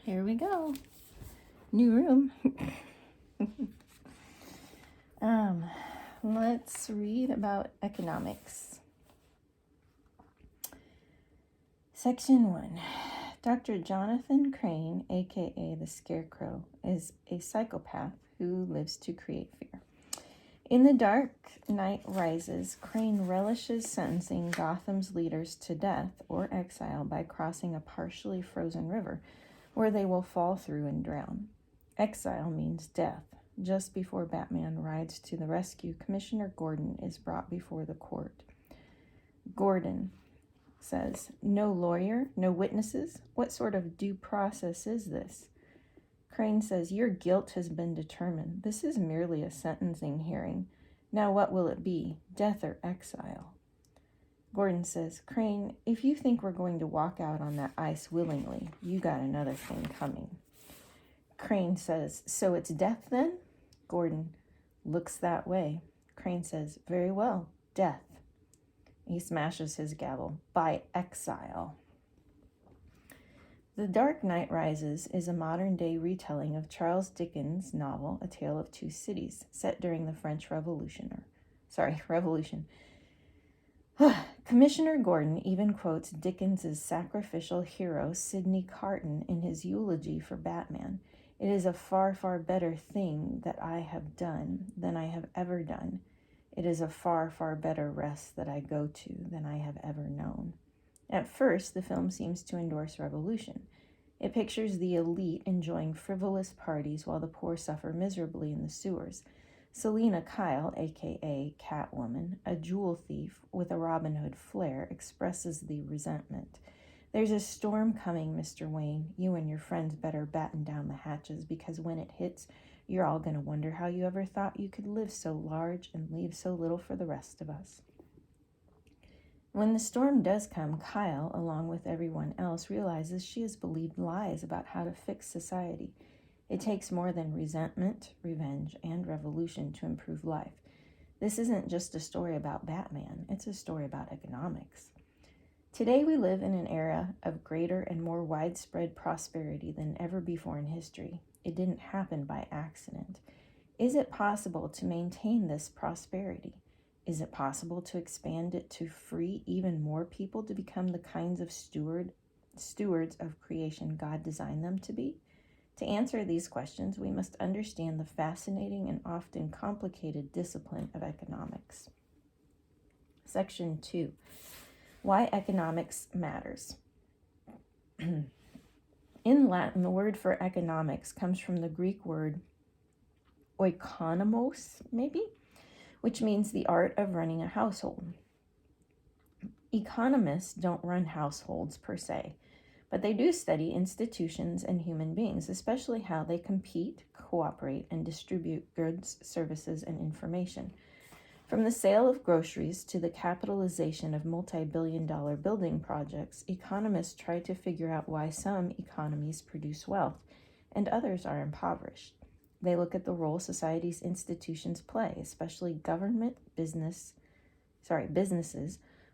Here we go. New room. Let's read about economics. Section 1. Dr. Jonathan Crane, aka the Scarecrow, is a psychopath who lives to create fear. In The Dark Knight Rises, Crane relishes sentencing Gotham's leaders to death or exile by crossing a partially frozen river, where they will fall through and drown. Exile means death. Just before Batman rides to the rescue, Commissioner Gordon is brought before the court. Gordon says, "No lawyer, no witnesses? What sort of due process is this?" Crane says, "Your guilt has been determined. This is merely a sentencing hearing. Now what will it be, death or exile?" Gordon says, "Crane, if you think we're going to walk out on that ice willingly, you got another thing coming." Crane says, "So it's death then?" Gordon looks that way. Crane says, "Very well, death." He smashes his gavel. "By exile." The Dark Knight Rises is a modern-day retelling of Charles Dickens' novel, A Tale of Two Cities, set during the French Revolution. Commissioner Gordon even quotes Dickens' sacrificial hero, Sidney Carton, in his eulogy for Batman. "It is a far, far better thing that I have done than I have ever done. It is a far, far better rest that I go to than I have ever known." At first, the film seems to endorse revolution. It pictures the elite enjoying frivolous parties while the poor suffer miserably in the sewers. Selina Kyle, aka Catwoman, a jewel thief with a Robin Hood flair, expresses the resentment. "There's a storm coming, Mr. Wayne. You and your friends better batten down the hatches, because when it hits, you're all going to wonder how you ever thought you could live so large and leave so little for the rest of us." When the storm does come, Kyle, along with everyone else, realizes she has believed lies about how to fix society. It takes more than resentment, revenge, and revolution to improve life. This isn't just a story about Batman, it's a story about economics. Today we live in an era of greater and more widespread prosperity than ever before in history. It didn't happen by accident. Is it possible to maintain this prosperity? Is it possible to expand it to free even more people to become the kinds of stewards of creation God designed them to be? To answer these questions, we must understand the fascinating and often complicated discipline of economics. Section 2. Why economics matters. In Latin, the word for economics comes from the Greek word oikonomos, which means the art of running a household. Economists don't run households per se, but they do study institutions and human beings, especially how they compete, cooperate, and distribute goods, services, and information. From the sale of groceries to the capitalization of multi-billion-dollar building projects, economists try to figure out why some economies produce wealth and others are impoverished. They look at the role society's institutions play, especially government, businesses,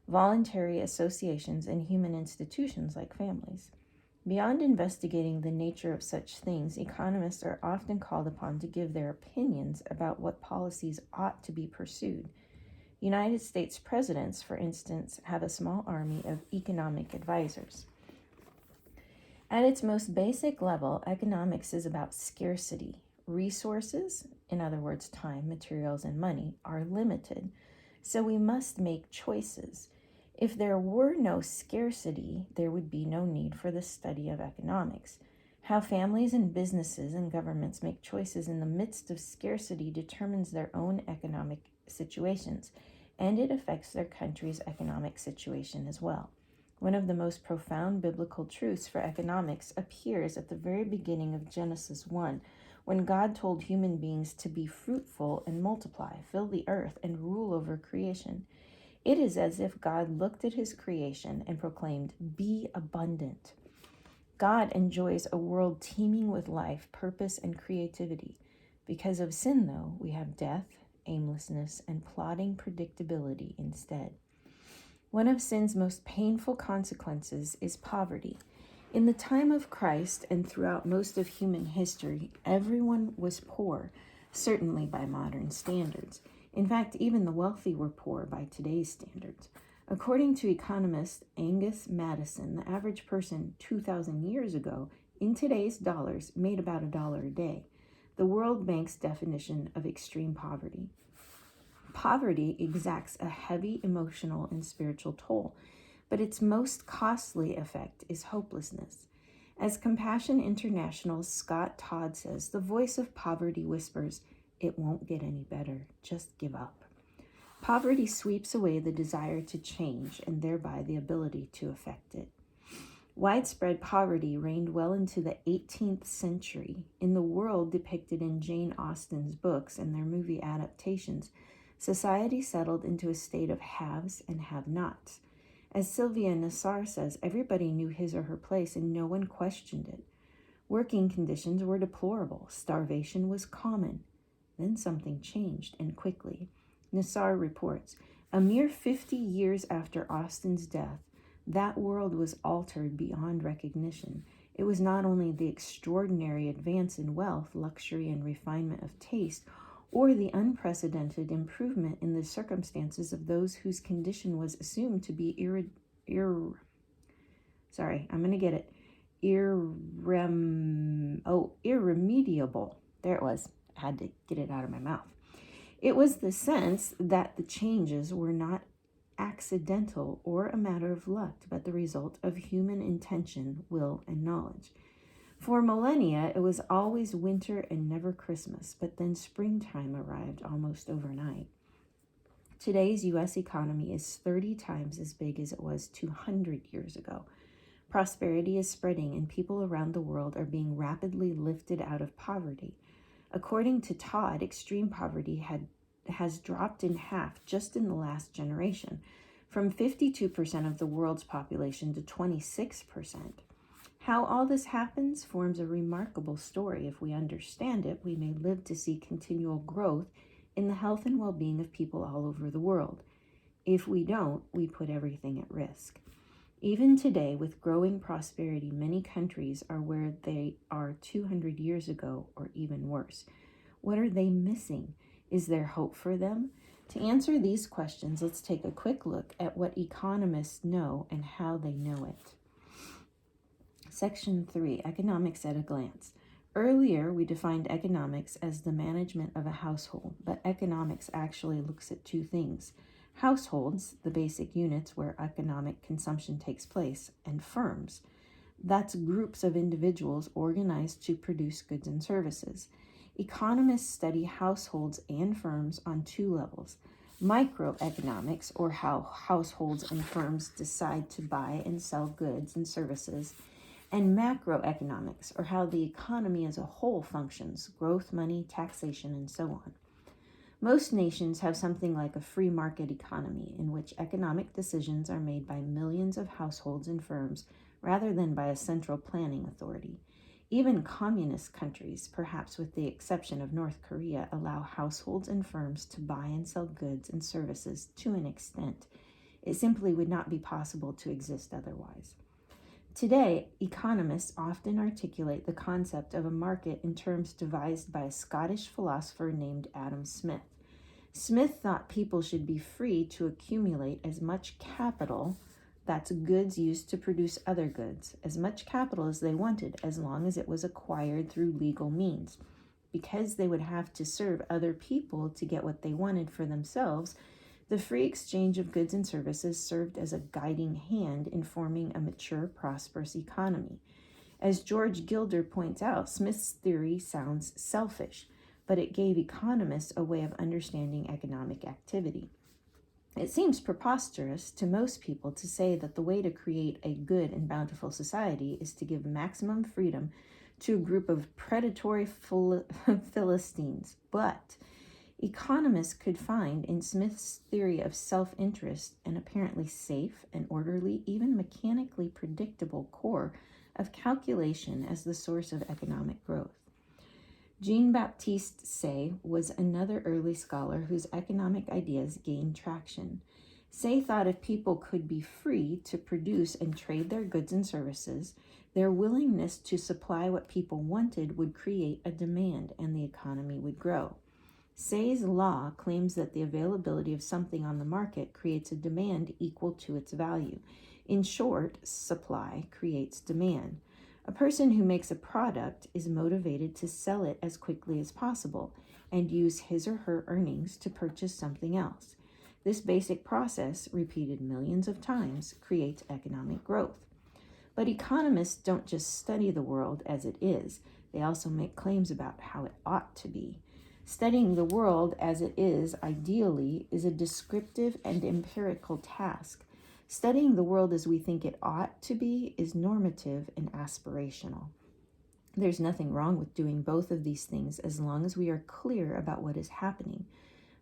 voluntary associations, and human institutions like families. Beyond investigating the nature of such things, economists are often called upon to give their opinions about what policies ought to be pursued. United States presidents, for instance, have a small army of economic advisors. At its most basic level, economics is about scarcity. Resources, in other words, time, materials, and money, are limited, so we must make choices. If there were no scarcity, there would be no need for the study of economics. How families and businesses and governments make choices in the midst of scarcity determines their own economic situations, and it affects their country's economic situation as well. One of the most profound biblical truths for economics appears at the very beginning of Genesis 1, when God told human beings to be fruitful and multiply, fill the earth, and rule over creation. It is as if God looked at his creation and proclaimed, "Be abundant." God enjoys a world teeming with life, purpose, and creativity. Because of sin, though, we have death, aimlessness, and plodding predictability instead. One of sin's most painful consequences is poverty. In the time of Christ and throughout most of human history, everyone was poor, certainly by modern standards. In fact, even the wealthy were poor by today's standards. According to economist Angus Madison, the average person 2,000 years ago, in today's dollars, made about $1 a day. The World Bank's definition of extreme poverty. Poverty exacts a heavy emotional and spiritual toll, but its most costly effect is hopelessness. As Compassion International's Scott Todd says, the voice of poverty whispers, "It won't get any better, just give up." Poverty sweeps away the desire to change and thereby the ability to affect it. Widespread poverty reigned well into the 18th century. In the world depicted in Jane Austen's books and their movie adaptations, society settled into a state of haves and have-nots. As Sylvia Nassar says, everybody knew his or her place and no one questioned it. Working conditions were deplorable. Starvation was common. Then something changed, and quickly. Nassar reports, a mere 50 years after Austen's death, that world was altered beyond recognition. It was not only the extraordinary advance in wealth, luxury, and refinement of taste, or the unprecedented improvement in the circumstances of those whose condition was assumed to be irremediable. There it was. I had to get it out of my mouth. It was the sense that the changes were not accidental or a matter of luck, but the result of human intention, will, and knowledge. For millennia, it was always winter and never Christmas, but then springtime arrived almost overnight. Today's U.S. economy is 30 times as big as it was 200 years ago. Prosperity is spreading, and people around the world are being rapidly lifted out of poverty. According to Todd, extreme poverty has dropped in half just in the last generation, from 52% of the world's population to 26%. How all this happens forms a remarkable story. If we understand it, we may live to see continual growth in the health and well-being of people all over the world. If we don't, we put everything at risk. Even today, with growing prosperity, many countries are where they are 200 years ago, or even worse. What are they missing? Is there hope for them? To answer these questions, let's take a quick look at what economists know and how they know it. Section 3, Economics at a Glance. Earlier, we defined economics as the management of a household, but economics actually looks at two things. Households, the basic units where economic consumption takes place, and firms. That's groups of individuals organized to produce goods and services. Economists study households and firms on two levels. Microeconomics, or how households and firms decide to buy and sell goods and services, and macroeconomics, or how the economy as a whole functions, growth, money, taxation, and so on. Most nations have something like a free market economy in which economic decisions are made by millions of households and firms rather than by a central planning authority. Even communist countries, perhaps with the exception of North Korea, allow households and firms to buy and sell goods and services to an extent. It simply would not be possible to exist otherwise. Today, economists often articulate the concept of a market in terms devised by a Scottish philosopher named Adam Smith. Smith thought people should be free to accumulate as much capital, that's goods used to produce other goods, as much capital as they wanted, as long as it was acquired through legal means. Because they would have to serve other people to get what they wanted for themselves, the free exchange of goods and services served as a guiding hand in forming a mature, prosperous economy. As George Gilder points out, Smith's theory sounds selfish, but it gave economists a way of understanding economic activity. It seems preposterous to most people to say that the way to create a good and bountiful society is to give maximum freedom to a group of predatory Philistines, but economists could find in Smith's theory of self-interest an apparently safe and orderly, even mechanically predictable core of calculation as the source of economic growth. Jean-Baptiste Say was another early scholar whose economic ideas gained traction. Say thought if people could be free to produce and trade their goods and services, their willingness to supply what people wanted would create a demand and the economy would grow. Say's law claims that the availability of something on the market creates a demand equal to its value. In short, supply creates demand. A person who makes a product is motivated to sell it as quickly as possible and use his or her earnings to purchase something else. This basic process, repeated millions of times, creates economic growth. But economists don't just study the world as it is, they also make claims about how it ought to be. Studying the world as it is, ideally, is a descriptive and empirical task. Studying the world as we think it ought to be is normative and aspirational. There's nothing wrong with doing both of these things as long as we are clear about what is happening.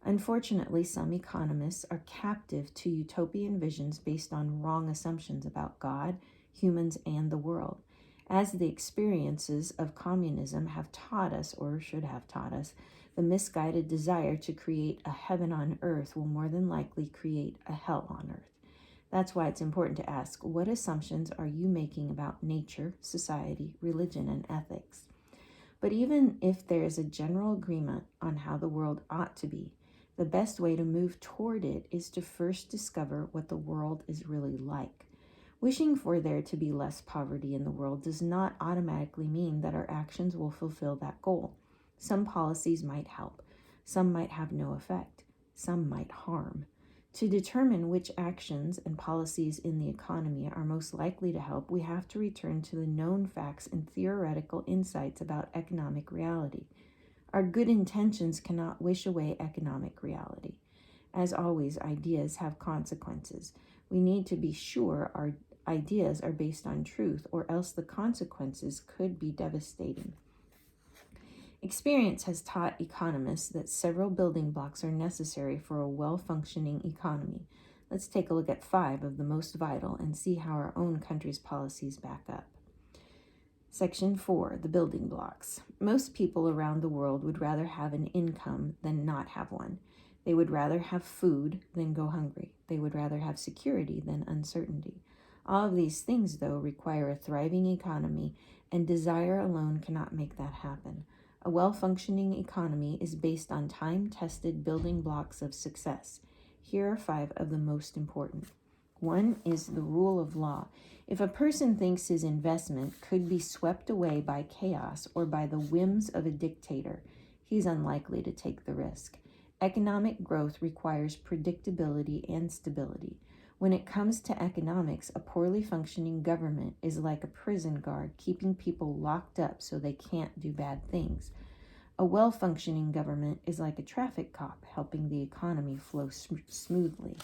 Unfortunately, some economists are captive to utopian visions based on wrong assumptions about God, humans, and the world. As the experiences of communism have taught us, or should have taught us, the misguided desire to create a heaven on earth will more than likely create a hell on earth. That's why it's important to ask, what assumptions are you making about nature, society, religion, and ethics? But even if there is a general agreement on how the world ought to be, the best way to move toward it is to first discover what the world is really like. Wishing for there to be less poverty in the world does not automatically mean that our actions will fulfill that goal. Some policies might help, some might have no effect, some might harm. To determine which actions and policies in the economy are most likely to help, we have to return to the known facts and theoretical insights about economic reality. Our good intentions cannot wish away economic reality. As always, ideas have consequences. We need to be sure our ideas are based on truth, or else the consequences could be devastating. Experience has taught economists that several building blocks are necessary for a well-functioning economy. Let's take a look at 5 of the most vital and see how our own country's policies back up. Section 4, the building blocks. Most people around the world would rather have an income than not have one. They would rather have food than go hungry. They would rather have security than uncertainty. All of these things, though, require a thriving economy, and desire alone cannot make that happen. A well-functioning economy is based on time-tested building blocks of success. Here are 5 of the most important. 1 is the rule of law. If a person thinks his investment could be swept away by chaos or by the whims of a dictator, he's unlikely to take the risk. Economic growth requires predictability and stability. When it comes to economics, a poorly functioning government is like a prison guard keeping people locked up so they can't do bad things. A well-functioning government is like a traffic cop helping the economy flow smoothly.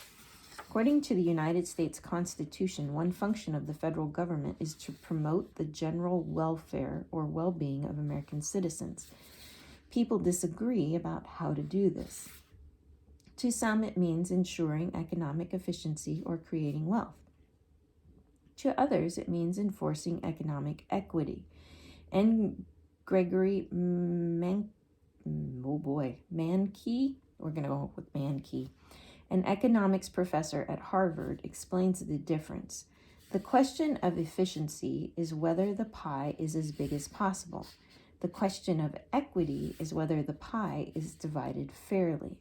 According to the United States Constitution, one function of the federal government is to promote the general welfare or well-being of American citizens. People disagree about how to do this. To some, it means ensuring economic efficiency or creating wealth. To others, it means enforcing economic equity. And Gregory Manke, we're going to go with Manke, an economics professor at Harvard, explains the difference. The question of efficiency is whether the pie is as big as possible. The question of equity is whether the pie is divided fairly.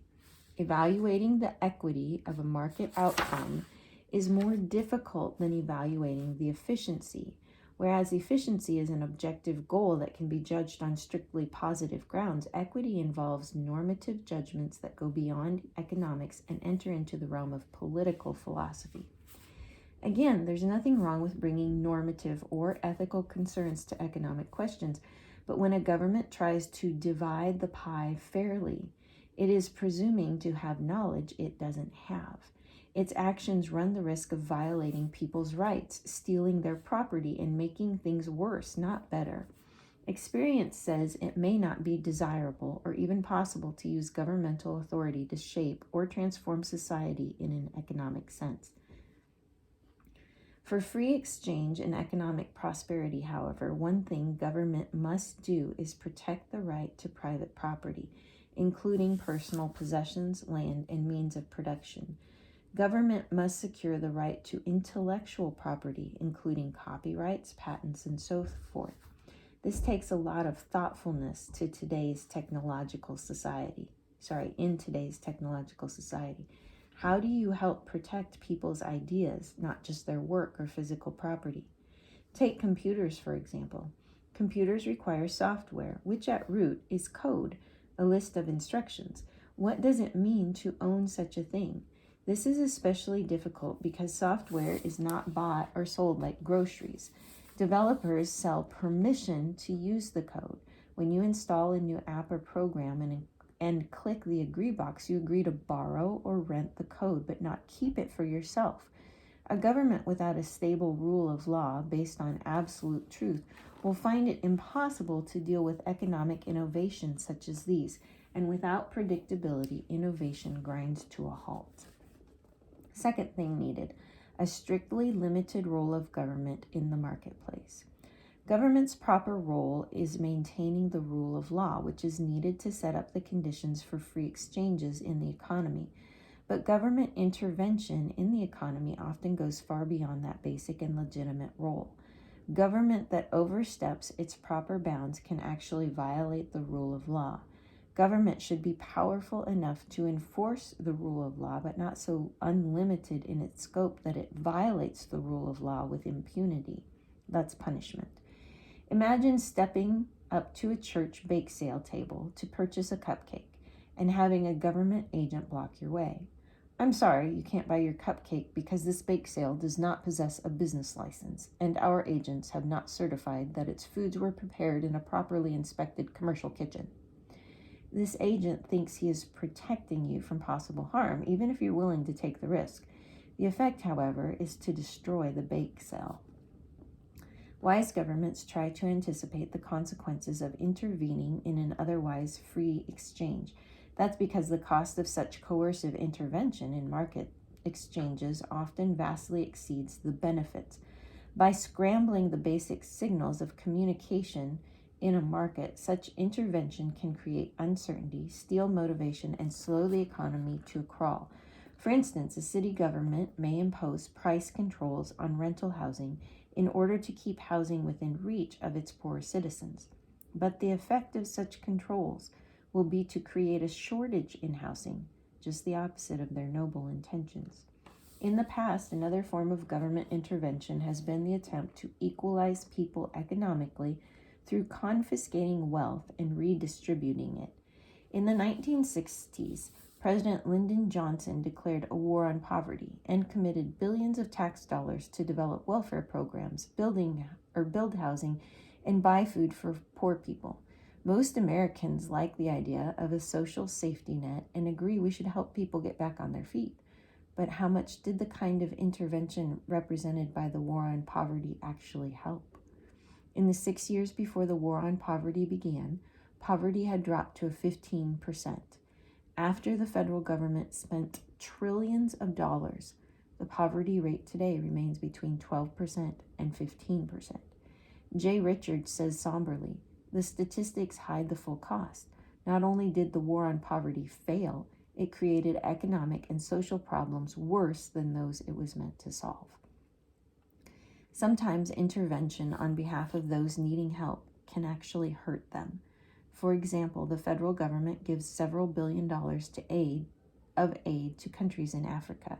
Evaluating the equity of a market outcome is more difficult than evaluating the efficiency. Whereas efficiency is an objective goal that can be judged on strictly positive grounds, equity involves normative judgments that go beyond economics and enter into the realm of political philosophy. Again, there's nothing wrong with bringing normative or ethical concerns to economic questions, but when a government tries to divide the pie fairly, it is presuming to have knowledge it doesn't have. Its actions run the risk of violating people's rights, stealing their property, and making things worse, not better. Experience says it may not be desirable or even possible to use governmental authority to shape or transform society in an economic sense. For free exchange and economic prosperity, however, one thing government must do is protect the right to private property, including personal possessions, land, and means of production. Government must secure the right to intellectual property, including copyrights, patents, and so forth. This takes a lot of thoughtfulness in today's technological society. How do you help protect people's ideas, not just their work or physical property? Take computers, for example. Computers require software, which at root is code, a list of instructions. What does it mean to own such a thing? This is especially difficult because software is not bought or sold like groceries. Developers sell permission to use the code. When you install a new app or program and click the agree box, you agree to borrow or rent the code, but not keep it for yourself. A government without a stable rule of law based on absolute truth will find it impossible to deal with economic innovations such as these, and without predictability, innovation grinds to a halt. Second thing needed, a strictly limited role of government in the marketplace. Government's proper role is maintaining the rule of law, which is needed to set up the conditions for free exchanges in the economy. But government intervention in the economy often goes far beyond that basic and legitimate role. Government that oversteps its proper bounds can actually violate the rule of law. Government should be powerful enough to enforce the rule of law, but not so unlimited in its scope that it violates the rule of law with impunity. That's punishment. Imagine stepping up to a church bake sale table to purchase a cupcake and having a government agent block your way. I'm sorry, you can't buy your cupcake because this bake sale does not possess a business license, and our agents have not certified that its foods were prepared in a properly inspected commercial kitchen. This agent thinks he is protecting you from possible harm, even if you're willing to take the risk. The effect, however, is to destroy the bake sale. Wise governments try to anticipate the consequences of intervening in an otherwise free exchange. That's because the cost of such coercive intervention in market exchanges often vastly exceeds the benefits. By scrambling the basic signals of communication in a market, such intervention can create uncertainty, steal motivation, and slow the economy to a crawl. For instance, a city government may impose price controls on rental housing in order to keep housing within reach of its poor citizens. But the effect of such controls will be to create a shortage in housing, just the opposite of their noble intentions. In the past, another form of government intervention has been the attempt to equalize people economically through confiscating wealth and redistributing it. In the 1960s, President Lyndon Johnson declared a war on poverty and committed billions of tax dollars to develop welfare programs, build housing, and buy food for poor people. Most Americans like the idea of a social safety net and agree we should help people get back on their feet. But how much did the kind of intervention represented by the war on poverty actually help? In the 6 years before the war on poverty began, poverty had dropped to 15%. After the federal government spent trillions of dollars, the poverty rate today remains between 12% and 15%. Jay Richards says somberly, the statistics hide the full cost. Not only did the war on poverty fail, it created economic and social problems worse than those it was meant to solve. Sometimes intervention on behalf of those needing help can actually hurt them. For example, the federal government gives several $billion of aid to countries in Africa.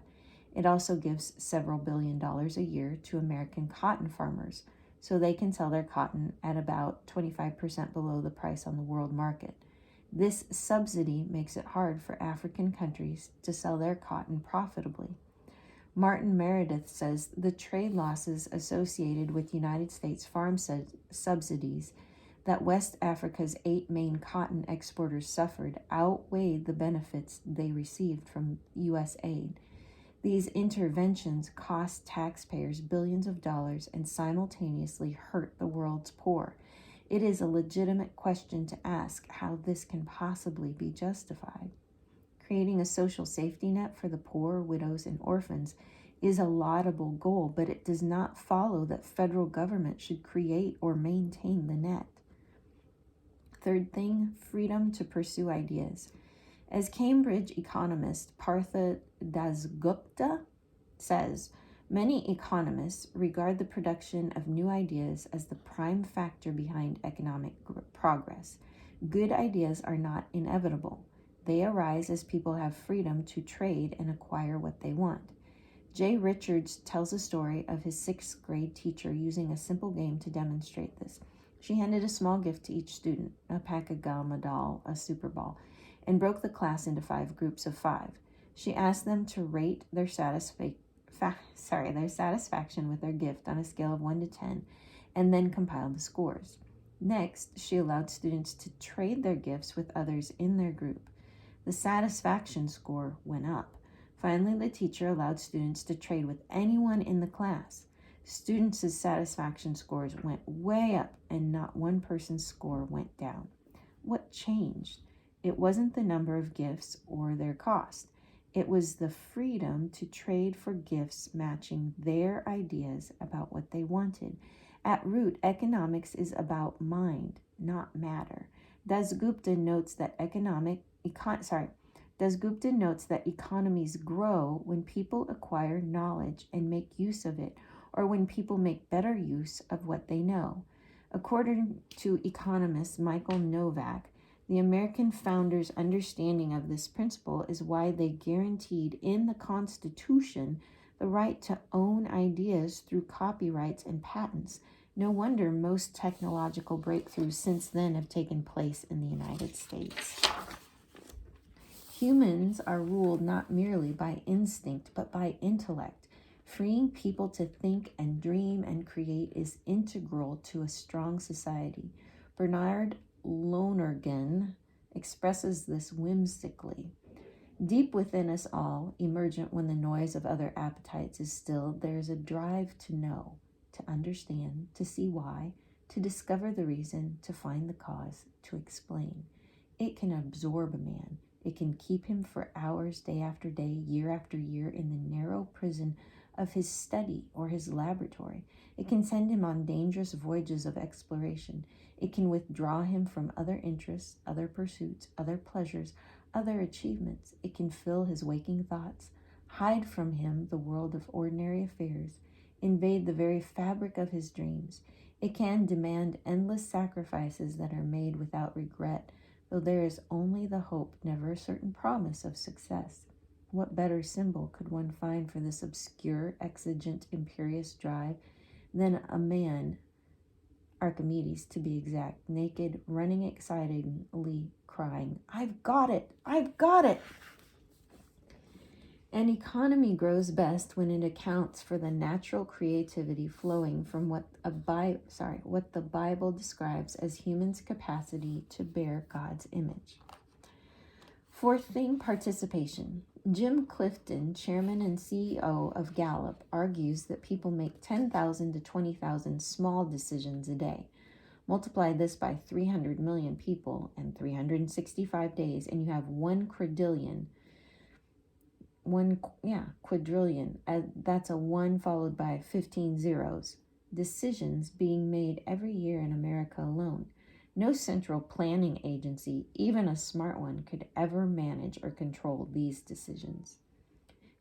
It also gives several $billion a year to American cotton farmers, so they can sell their cotton at about 25% below the price on the world market. This subsidy makes it hard for African countries to sell their cotton profitably. Martin Meredith says the trade losses associated with United States farm subsidies that West Africa's 8 main cotton exporters suffered outweighed the benefits they received from U.S. aid. These interventions cost taxpayers billions of dollars and simultaneously hurt the world's poor. It is a legitimate question to ask how this can possibly be justified. Creating a social safety net for the poor, widows, and orphans is a laudable goal, but it does not follow that federal government should create or maintain the net. Third thing, freedom to pursue ideas. As Cambridge economist Partha Dasgupta says, many economists regard the production of new ideas as the prime factor behind economic progress. Good ideas are not inevitable. They arise as people have freedom to trade and acquire what they want. Jay Richards tells a story of his 6th grade teacher using a simple game to demonstrate this. She handed a small gift to each student, a pack of gum, a doll, a super ball, and broke the class into 5 groups of 5. She asked them to rate their satisfaction with their gift on a scale of 1 to 10, and then compile the scores. Next, she allowed students to trade their gifts with others in their group. The satisfaction score went up. Finally, the teacher allowed students to trade with anyone in the class. Students' satisfaction scores went way up, and not one person's score went down. What changed? It wasn't the number of gifts or their cost. It was the freedom to trade for gifts matching their ideas about what they wanted. At root, economics is about mind, not matter. Dasgupta notes that economies grow when people acquire knowledge and make use of it, or when people make better use of what they know. According to economist Michael Novak, the American founders' understanding of this principle is why they guaranteed in the Constitution the right to own ideas through copyrights and patents. No wonder most technological breakthroughs since then have taken place in the United States. Humans are ruled not merely by instinct, but by intellect. Freeing people to think and dream and create is integral to a strong society. Bernard Lonergan expresses this whimsically. Deep within us all, emergent when the noise of other appetites is stilled, there is a drive to know, to understand, to see why, to discover the reason, to find the cause, to explain. It can absorb a man. It can keep him for hours, day after day, year after year, in the narrow prison of his study or his laboratory. It can send him on dangerous voyages of exploration. It can withdraw him from other interests, other pursuits, other pleasures, other achievements. It can fill his waking thoughts, hide from him the world of ordinary affairs, invade the very fabric of his dreams. It can demand endless sacrifices that are made without regret, though there is only the hope, never a certain promise of success. What better symbol could one find for this obscure, exigent, imperious drive than a man, Archimedes to be exact, naked, running excitedly, crying, "I've got it! I've got it!" An economy grows best when it accounts for the natural creativity flowing from what the Bible describes as humans' capacity to bear God's image. Fourth thing, participation. Jim Clifton, chairman and CEO of Gallup, argues that people make 10,000 to 20,000 small decisions a day. Multiply this by 300 million people and 365 days, and you have one quadrillion. That's a 1 followed by 15 zeros. Decisions being made every year in America alone. No central planning agency, even a smart one, could ever manage or control these decisions.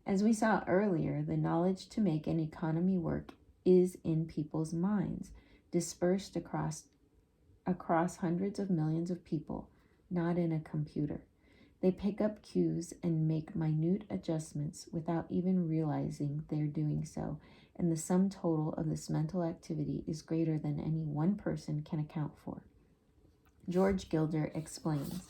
As we saw earlier, the knowledge to make an economy work is in people's minds, dispersed across hundreds of millions of people, not in a computer. They pick up cues and make minute adjustments without even realizing they're doing so, and the sum total of this mental activity is greater than any one person can account for. George Gilder explains,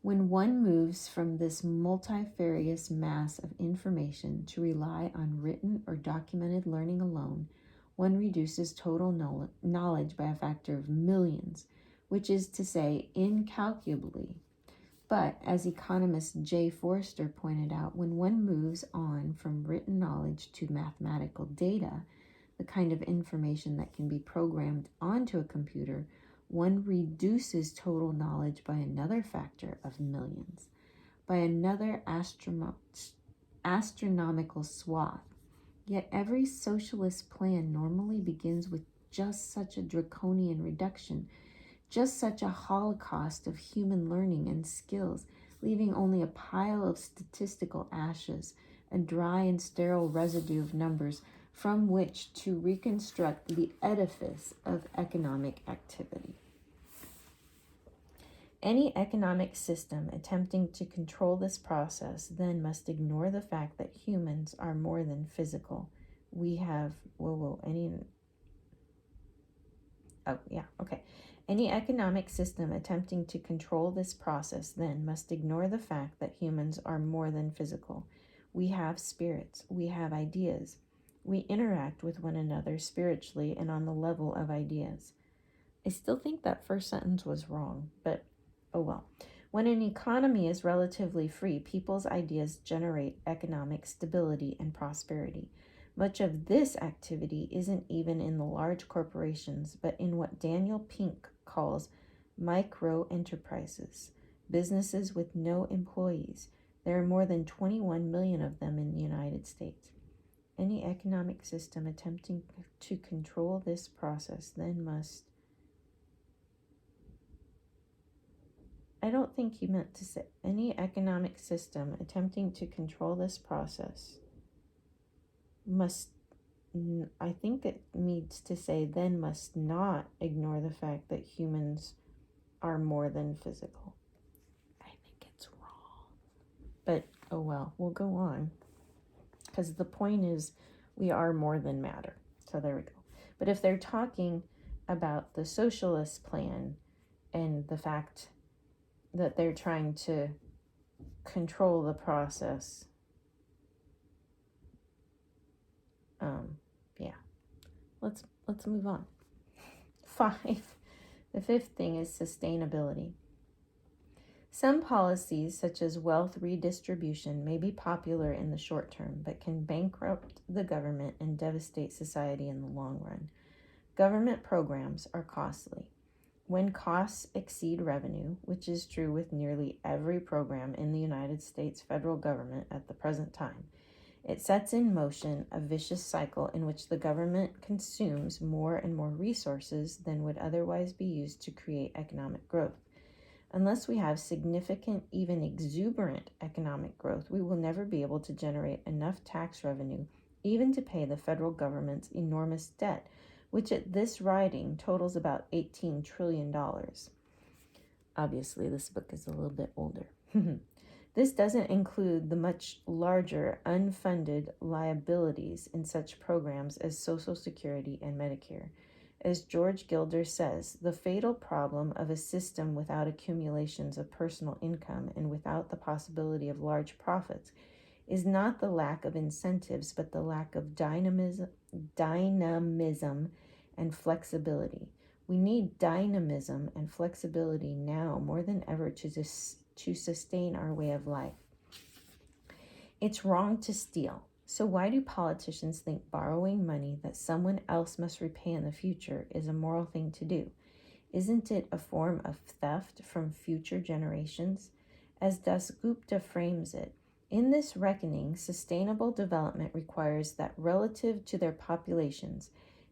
when one moves from this multifarious mass of information to rely on written or documented learning alone, one reduces total knowledge by a factor of millions, which is to say incalculably. But, as economist Jay Forster pointed out, when one moves on from written knowledge to mathematical data, the kind of information that can be programmed onto a computer, one reduces total knowledge by another factor of millions, by another astronomical swath. Yet every socialist plan normally begins with just such a draconian reduction, just such a holocaust of human learning and skills. leaving only a pile of statistical ashes, a dry and sterile residue of numbers from which to reconstruct the edifice of economic activity. Any economic system attempting to control this process then must ignore the fact that humans are more than physical. Any economic system attempting to control this process then must ignore the fact that humans are more than physical. We have spirits, we have ideas. We interact with one another spiritually and on the level of ideas. I still think that first sentence was wrong, but oh well. When an economy is relatively free, people's ideas generate economic stability and prosperity. Much of this activity isn't even in the large corporations, but in what Daniel Pink calls micro enterprises, businesses with no employees. There are more than 21 million of them in the United States. Any economic system attempting to control this process then must. I don't think he meant to say any economic system attempting to control this process must. I think it needs to say then must not ignore the fact that humans are more than physical. I think it's wrong. But oh well, we'll go on. Because the point is we are more than matter. So there we go. But if they're talking about the socialist plan and the fact that they're trying to control the process, let's move on. 5. The fifth thing is sustainability. Some policies, such as wealth redistribution, may be popular in the short term, but can bankrupt the government and devastate society in the long run. Government programs are costly. When costs exceed revenue, which is true with nearly every program in the United States federal government at the present time, it sets in motion a vicious cycle in which the government consumes more and more resources than would otherwise be used to create economic growth. Unless we have significant, even exuberant economic growth, we will never be able to generate enough tax revenue even to pay the federal government's enormous debt, which at this writing totals about $18 trillion. Obviously, this book is a little bit older. This doesn't include the much larger unfunded liabilities in such programs as Social Security and Medicare. As George Gilder says, the fatal problem of a system without accumulations of personal income and without the possibility of large profits is not the lack of incentives, but the lack of dynamism and flexibility. We need dynamism and flexibility now more than ever to sustain our way of life. It's wrong to steal. So why do politicians think borrowing money that someone else must repay in the future is a moral thing to do? Isn't it a form of theft from future generations? As Dasgupta frames it, in this reckoning, sustainable development requires that relative to their populations,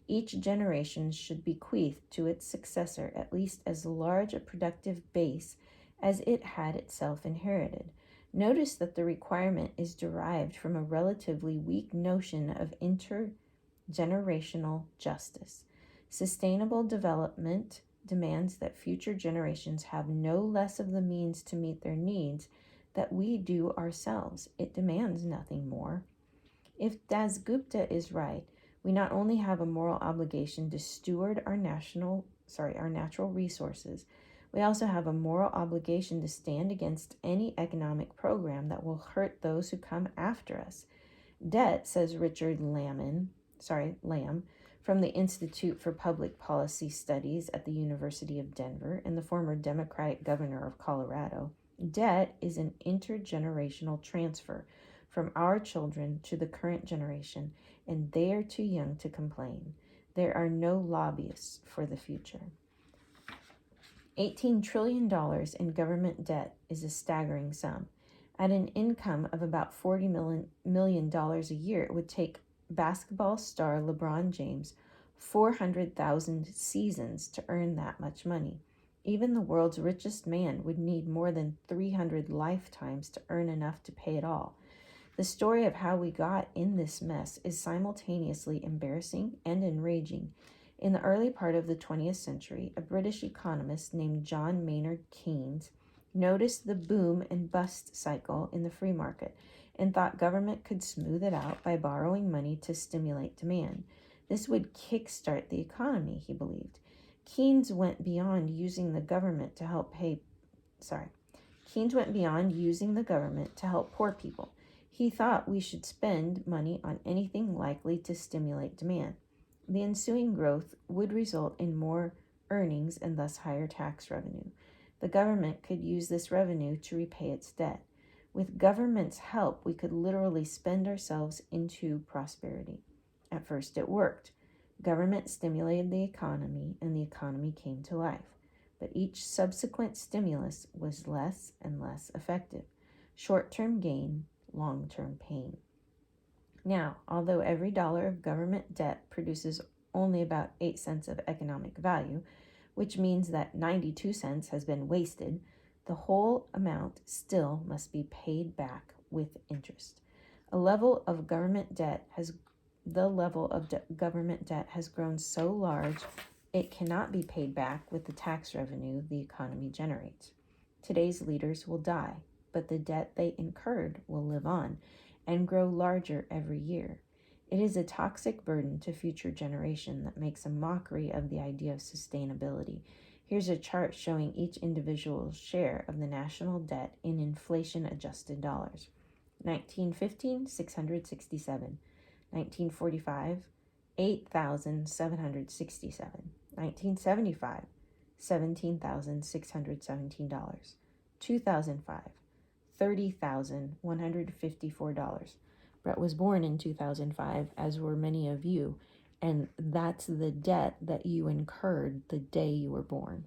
each generation should bequeath to its successor at least as large a productive base as it had itself inherited. Notice that the requirement is derived from a relatively weak notion of intergenerational justice. Sustainable development demands that future generations have no less of the means to meet their needs that we do ourselves. It demands nothing more. If Dasgupta is right, we not only have a moral obligation to steward our natural resources, we also have a moral obligation to stand against any economic program that will hurt those who come after us. Debt, says Richard Lamb from the Institute for Public Policy Studies at the University of Denver and the former Democratic governor of Colorado, debt is an intergenerational transfer from our children to the current generation, and they are too young to complain. There are no lobbyists for the future. $18 trillion in government debt is a staggering sum. At an income of about $40 million a year, it would take basketball star LeBron James 400,000 seasons to earn that much money. Even the world's richest man would need more than 300 lifetimes to earn enough to pay it all. The story of how we got in this mess is simultaneously embarrassing and enraging. In the early part of the 20th century, a British economist named John Maynard Keynes noticed the boom and bust cycle in the free market and thought government could smooth it out by borrowing money to stimulate demand. This would kickstart the economy, he believed. Keynes went beyond using the government to help poor people. He thought we should spend money on anything likely to stimulate demand. The ensuing growth would result in more earnings and thus higher tax revenue. The government could use this revenue to repay its debt. With government's help, we could literally spend ourselves into prosperity. At first, it worked. Government stimulated the economy, and the economy came to life. But each subsequent stimulus was less and less effective. Short-term gain, long-term pain. Now, although every dollar of government debt produces only about 8 cents of economic value, which means that 92 cents has been wasted, the whole amount still must be paid back with interest. The level of government debt has grown so large it cannot be paid back with the tax revenue the economy generates. Today's leaders will die, but the debt they incurred will live on and grow larger every year. It is a toxic burden to future generations that makes a mockery of the idea of sustainability. Here's a chart showing each individual's share of the national debt in inflation-adjusted dollars. 1915, 667. 1945, 8,767. 1975, $17,617. 2005, $30,154. Brett was born in 2005, as were many of you, and that's the debt that you incurred the day you were born.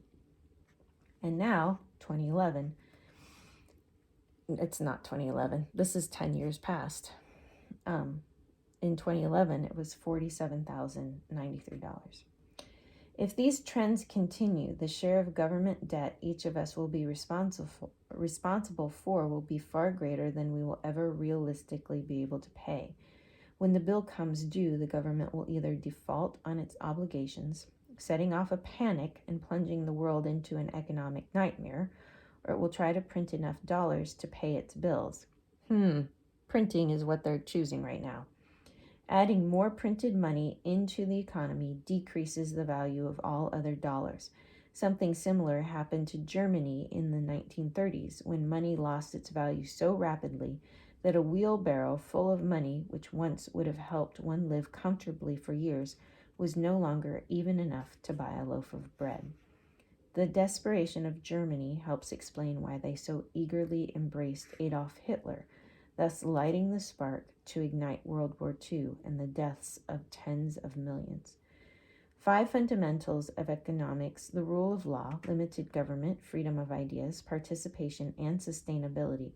And now, 2011, it's not 2011, this is 10 years past. In 2011, it was $47,093. If these trends continue, the share of government debt each of us will be responsible for will be far greater than we will ever realistically be able to pay. When the bill comes due, the government will either default on its obligations, setting off a panic and plunging the world into an economic nightmare, or it will try to print enough dollars to pay its bills. Printing is what they're choosing right now. Adding more printed money into the economy decreases the value of all other dollars. Something similar happened to Germany in the 1930s, when money lost its value so rapidly that a wheelbarrow full of money, which once would have helped one live comfortably for years, was no longer even enough to buy a loaf of bread. The desperation of Germany helps explain why they so eagerly embraced Adolf Hitler, thus lighting the spark to ignite World War II and the deaths of tens of millions. 5 fundamentals of economics: the rule of law, limited government, freedom of ideas, participation, and sustainability.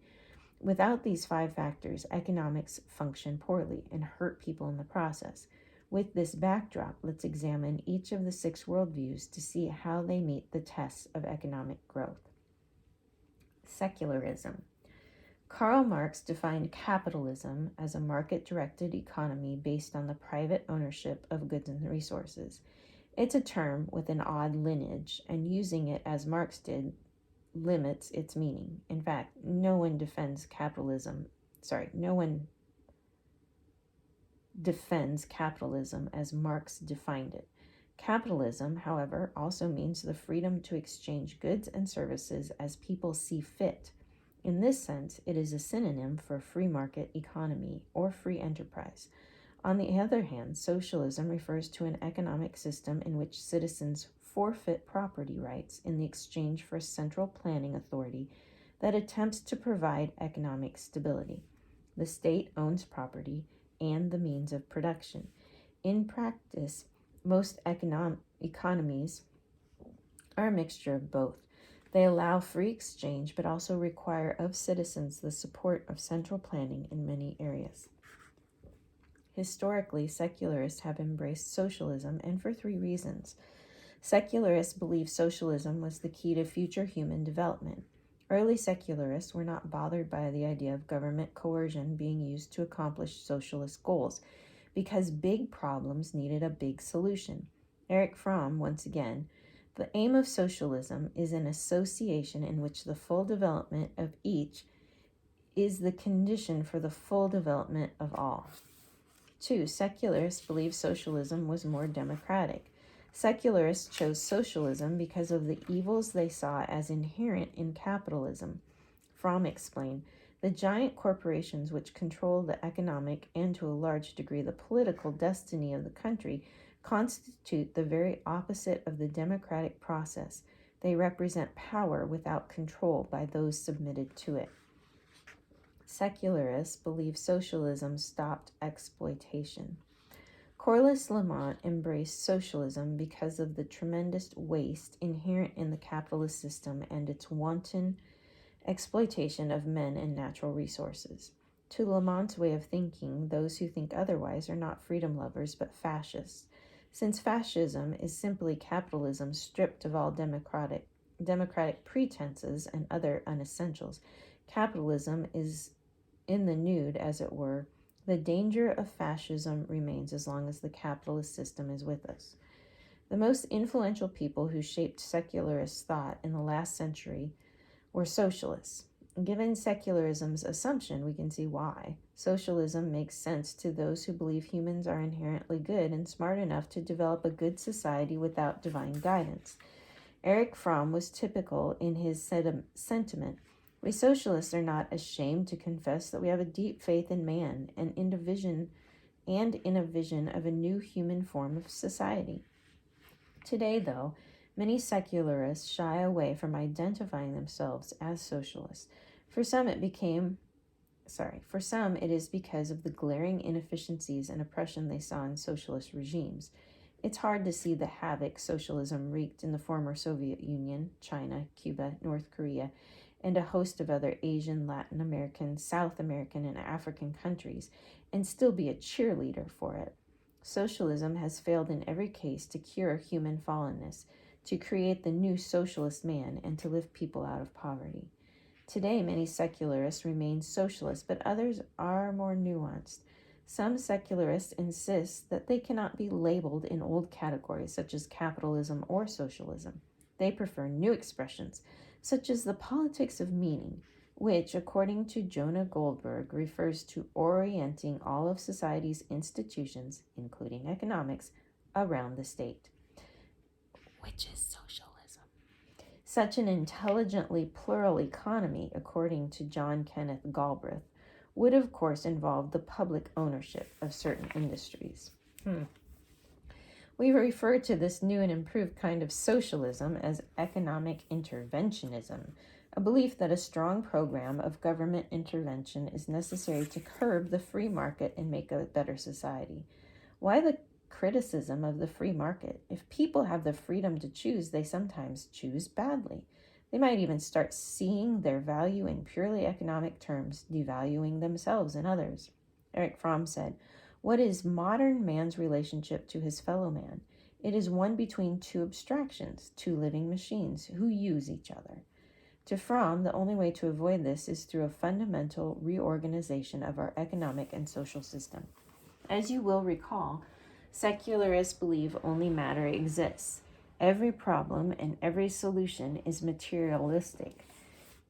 Without these 5 factors, economics function poorly and hurt people in the process. With this backdrop, let's examine each of the 6 worldviews to see how they meet the tests of economic growth. Secularism. Karl Marx defined capitalism as a market-directed economy based on the private ownership of goods and resources. It's a term with an odd lineage, and using it as Marx did limits its meaning. In fact, no one defends capitalism as Marx defined it. Capitalism, however, also means the freedom to exchange goods and services as people see fit. In this sense, it is a synonym for free market economy or free enterprise. On the other hand, socialism refers to an economic system in which citizens forfeit property rights in the exchange for a central planning authority that attempts to provide economic stability. The state owns property and the means of production. In practice, most economies are a mixture of both. They allow free exchange, but also require of citizens the support of central planning in many areas. Historically, secularists have embraced socialism, and for 3 reasons. Secularists believed socialism was the key to future human development. Early secularists were not bothered by the idea of government coercion being used to accomplish socialist goals, because big problems needed a big solution. Erich Fromm, once again, the aim of socialism is an association in which the full development of each is the condition for the full development of all. 2. Secularists believed socialism was more democratic. Secularists chose socialism because of the evils they saw as inherent in capitalism. Fromm explained, the giant corporations which control the economic and to a large degree the political destiny of the country constitute the very opposite of the democratic process. They represent power without control by those submitted to it. Secularists believe socialism stopped exploitation. Corliss Lamont embraced socialism because of the tremendous waste inherent in the capitalist system and its wanton exploitation of men and natural resources. To Lamont's way of thinking, those who think otherwise are not freedom lovers but fascists, since fascism is simply capitalism stripped of all democratic pretenses and other unessentials. Capitalism is in the nude, as it were. The danger of fascism remains as long as the capitalist system is with us. The most influential people who shaped secularist thought in the last century were socialists. Given secularism's assumption, we can see why. Socialism makes sense to those who believe humans are inherently good and smart enough to develop a good society without divine guidance. Erich Fromm was typical in his sentiment. We socialists are not ashamed to confess that we have a deep faith in man and in a vision of a new human form of society. Today, though, many secularists shy away from identifying themselves as socialists. For some, it is because of the glaring inefficiencies and oppression they saw in socialist regimes. It's hard to see the havoc socialism wreaked in the former Soviet Union, China, Cuba, North Korea, and a host of other Asian, Latin American, South American, and African countries, and still be a cheerleader for it. Socialism has failed in every case to cure human fallenness, to create the new socialist man, and to lift people out of poverty. Today, many secularists remain socialists, but others are more nuanced. Some secularists insist that they cannot be labeled in old categories such as capitalism or socialism. They prefer new expressions, such as the politics of meaning, which, according to Jonah Goldberg, refers to orienting all of society's institutions, including economics, around the state, which is socialism. Such an intelligently plural economy, according to John Kenneth Galbraith, would of course involve the public ownership of certain industries. We refer to this new and improved kind of socialism as economic interventionism, a belief that a strong program of government intervention is necessary to curb the free market and make a better society. Why the criticism of the free market? If people have the freedom to choose, they sometimes choose badly. They might even start seeing their value in purely economic terms, devaluing themselves and others. Erich Fromm said, "What is modern man's relationship to his fellow man? It is one between two abstractions, two living machines who use each other." To Fromm, the only way to avoid this is through a fundamental reorganization of our economic and social system. As you will recall, secularists believe only matter exists. Every problem and every solution is materialistic.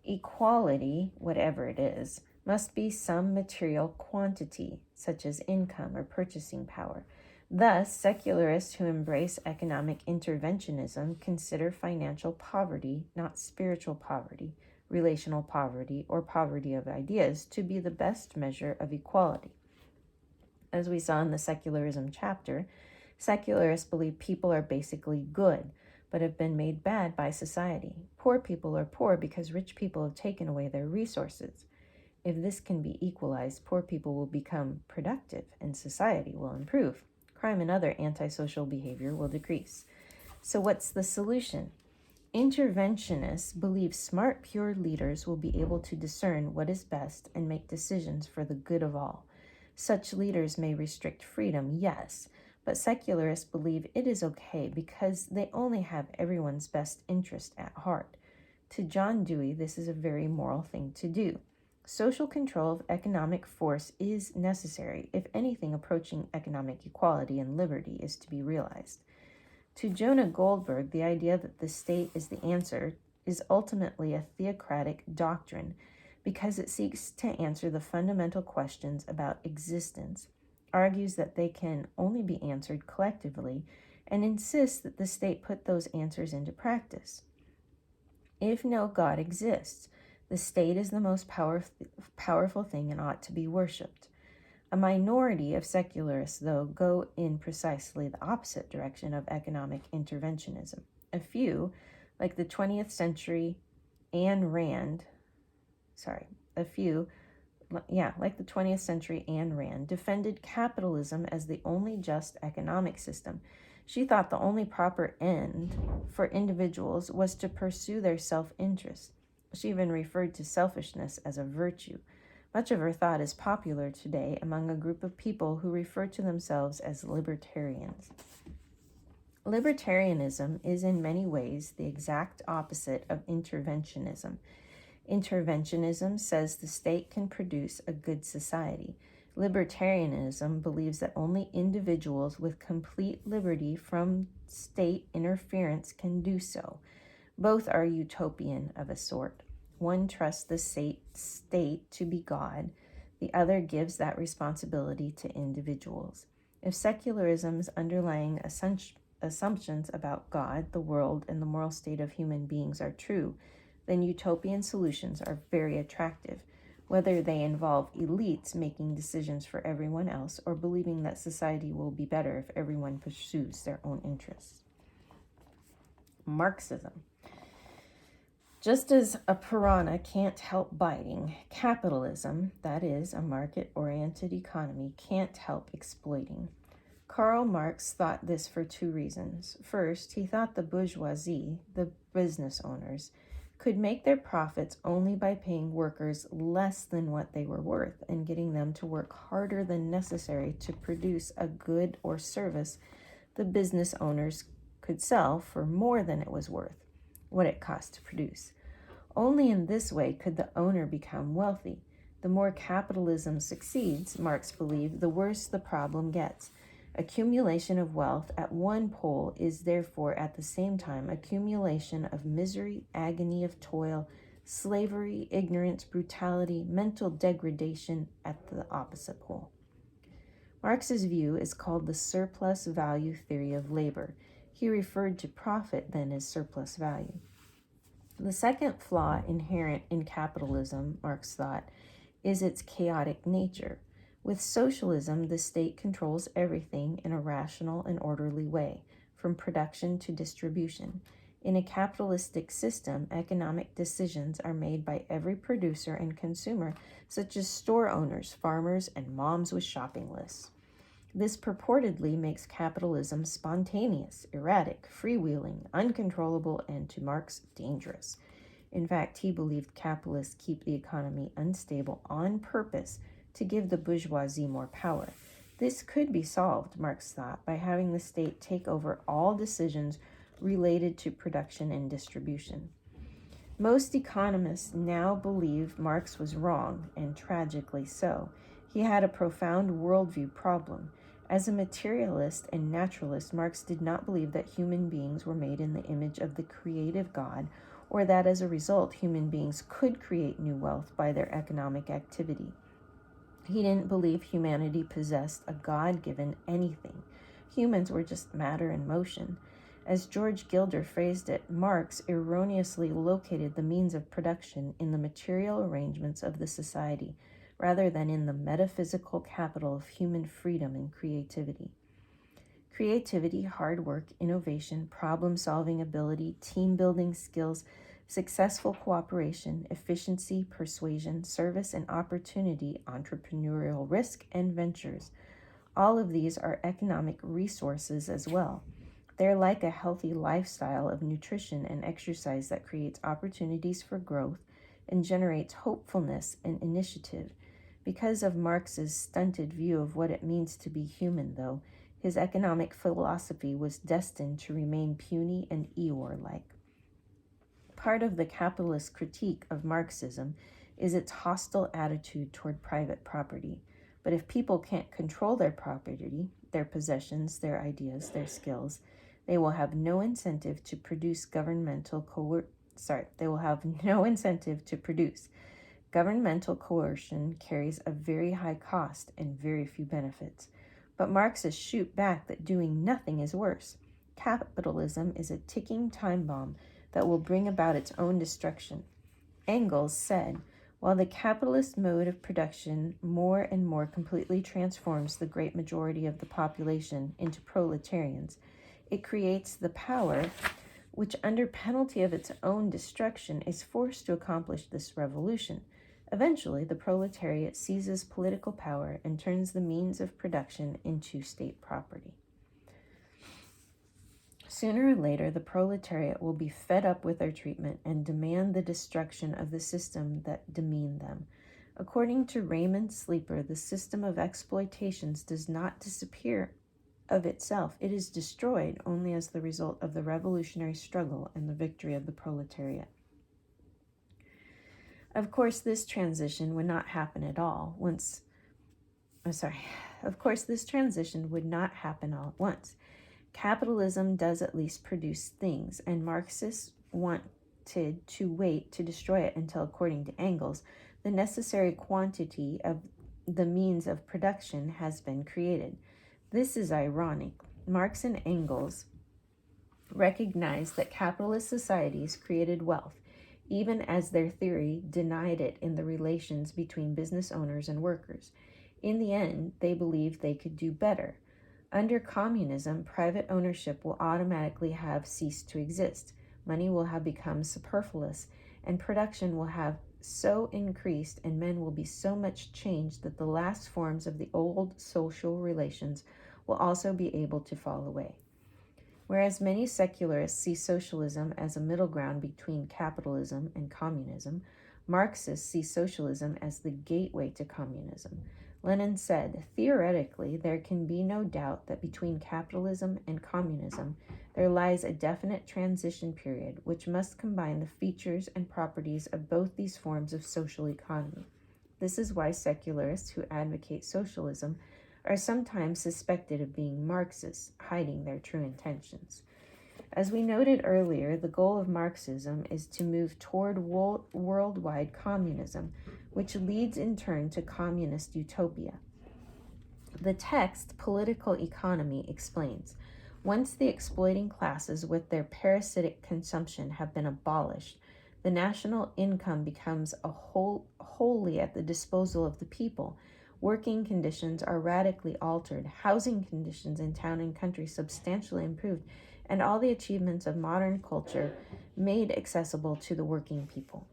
Equality, whatever it is, must be some material quantity, such as income or purchasing power. Thus, secularists who embrace economic interventionism consider financial poverty, not spiritual poverty, relational poverty, or poverty of ideas, to be the best measure of equality. As we saw in the secularism chapter, secularists believe people are basically good, but have been made bad by society. Poor people are poor because rich people have taken away their resources. If this can be equalized, poor people will become productive and society will improve. Crime and other antisocial behavior will decrease. So what's the solution? Interventionists believe smart, pure leaders will be able to discern what is best and make decisions for the good of all. Such leaders may restrict freedom, yes, But secularists believe it is okay because they only have everyone's best interest at heart. To John Dewey, this is a very moral thing to do. Social control of economic force is necessary if anything approaching economic equality and liberty is to be realized. To Jonah Goldberg, the idea that the state is the answer is ultimately a theocratic doctrine because it seeks to answer the fundamental questions about existence, argues that they can only be answered collectively, and insists that the state put those answers into practice. If no God exists, the state is the most powerful thing and ought to be worshipped. A minority of secularists, though, go in precisely the opposite direction of economic interventionism. A few, like the 20th century Ayn Rand, defended capitalism as the only just economic system. She thought the only proper end for individuals was to pursue their self-interest. She even referred to selfishness as a virtue. Much of her thought is popular today among a group of people who refer to themselves as libertarians. Libertarianism is in many ways the exact opposite of interventionism. Interventionism says the state can produce a good society. Libertarianism believes that only individuals with complete liberty from state interference can do so. Both are utopian of a sort. One trusts the state to be God. The other gives that responsibility to individuals. If secularism's underlying assumptions about God, the world, and the moral state of human beings are true, then utopian solutions are very attractive, whether they involve elites making decisions for everyone else or believing that society will be better if everyone pursues their own interests. Marxism. Just as a piranha can't help biting, capitalism, that is, a market-oriented economy, can't help exploiting. Karl Marx thought this for two reasons. First, he thought the bourgeoisie, the business owners, could make their profits only by paying workers less than what they were worth and getting them to work harder than necessary to produce a good or service the business owners could sell for more than it was worth, what it cost to produce. Only in this way could the owner become wealthy. The more capitalism succeeds, Marx believed, the worse the problem gets. Accumulation of wealth at one pole is therefore at the same time accumulation of misery, agony of toil, slavery, ignorance, brutality, mental degradation at the opposite pole. Marx's view is called the surplus value theory of labor. He referred to profit then as surplus value. The second flaw inherent in capitalism, Marx thought, is its chaotic nature. With socialism, the state controls everything in a rational and orderly way, from production to distribution. In a capitalistic system, economic decisions are made by every producer and consumer, such as store owners, farmers, and moms with shopping lists. This purportedly makes capitalism spontaneous, erratic, freewheeling, uncontrollable, and, to Marx, dangerous. In fact, he believed capitalists keep the economy unstable on purpose to give the bourgeoisie more power. This could be solved, Marx thought, by having the state take over all decisions related to production and distribution. Most economists now believe Marx was wrong, and tragically so. He had a profound worldview problem. As a materialist and naturalist, Marx did not believe that human beings were made in the image of the creative God, or that as a result human beings could create new wealth by their economic activity. He didn't believe humanity possessed a God-given anything. Humans were just matter in motion. As George Gilder phrased it, Marx erroneously located the means of production in the material arrangements of the society, rather than in the metaphysical capital of human freedom and creativity. Creativity, hard work, innovation, problem-solving ability, team-building skills, successful cooperation, efficiency, persuasion, service and opportunity, entrepreneurial risk, and ventures. All of these are economic resources as well. They're like a healthy lifestyle of nutrition and exercise that creates opportunities for growth and generates hopefulness and initiative. Because of Marx's stunted view of what it means to be human, though, His economic philosophy was destined to remain puny and Eeyore-like. Part of the capitalist critique of Marxism is its hostile attitude toward private property. But if people can't control their property, their possessions, their ideas, their skills, they will have no incentive to produce Governmental coercion carries a very high cost and very few benefits. But Marxists shoot back that doing nothing is worse. Capitalism is a ticking time bomb that will bring about its own destruction. Engels said, while the capitalist mode of production more and more completely transforms the great majority of the population into proletarians, it creates the power which, under penalty of its own destruction, is forced to accomplish this revolution. Eventually, the proletariat seizes political power and turns the means of production into state property. Sooner or later, the proletariat will be fed up with their treatment and demand the destruction of the system that demeaned them. According to Raymond Sleeper, the system of exploitations does not disappear of itself. It is destroyed only as the result of the revolutionary struggle and the victory of the proletariat. Of course, this transition would not happen all at once. Capitalism does at least produce things, and Marxists wanted to wait to destroy it until, according to Engels, the necessary quantity of the means of production has been created. This is ironic. Marx and Engels recognized that capitalist societies created wealth, even as their theory denied it in the relations between business owners and workers. In the end, they believed they could do better. Under communism, private ownership will automatically have ceased to exist. Money will have become superfluous, and production will have so increased, and men will be so much changed that the last forms of the old social relations will also be able to fall away. Whereas many secularists see socialism as a middle ground between capitalism and communism, Marxists see socialism as the gateway to communism. Lenin said, theoretically, there can be no doubt that between capitalism and communism, there lies a definite transition period which must combine the features and properties of both these forms of social economy. This is why secularists who advocate socialism are sometimes suspected of being Marxists, hiding their true intentions. As we noted earlier, the goal of Marxism is to move toward worldwide communism, which leads in turn to communist utopia. The text, Political Economy, explains, once the exploiting classes with their parasitic consumption have been abolished, the national income becomes wholly at the disposal of the people. Working conditions are radically altered, housing conditions in town and country substantially improved, and all the achievements of modern culture made accessible to the working people.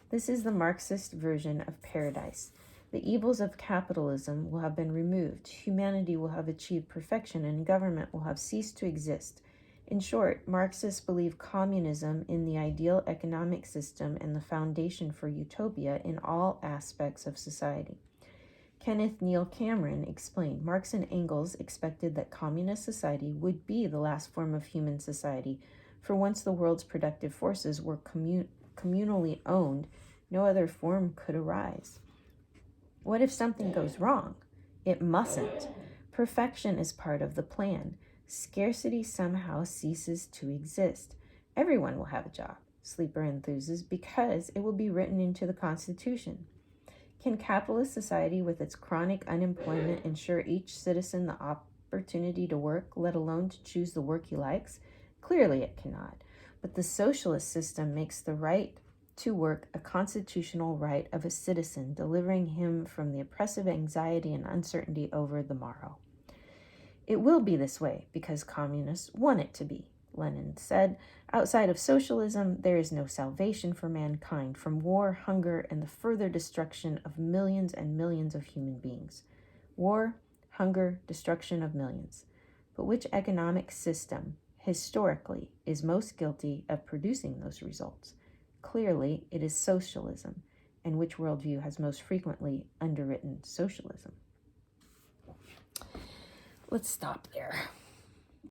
This is the Marxist version of paradise. The evils of capitalism will have been removed, humanity will have achieved perfection, and government will have ceased to exist. In short, Marxists believe communism in the ideal economic system and the foundation for utopia in all aspects of society. Kenneth Neil Cameron explained, Marx and Engels expected that communist society would be the last form of human society, for once the world's productive forces were communally owned, no other form could arise. What if something goes wrong? It mustn't. Perfection is part of the plan. Scarcity somehow ceases to exist. Everyone will have a job, Sleeper enthuses, because it will be written into the Constitution. Can capitalist society with its chronic unemployment ensure each citizen the opportunity to work, let alone to choose the work he likes? Clearly it cannot. But the socialist system makes the right to work a constitutional right of a citizen, delivering him from the oppressive anxiety and uncertainty over the morrow. It will be this way because communists want it to be, Lenin said. Outside of socialism, there is no salvation for mankind from war, hunger, and the further destruction of millions and millions of human beings. War, hunger, destruction of millions. But which economic system, historically, is most guilty of producing those results? Clearly, it is socialism. And which worldview has most frequently underwritten socialism? let's stop there.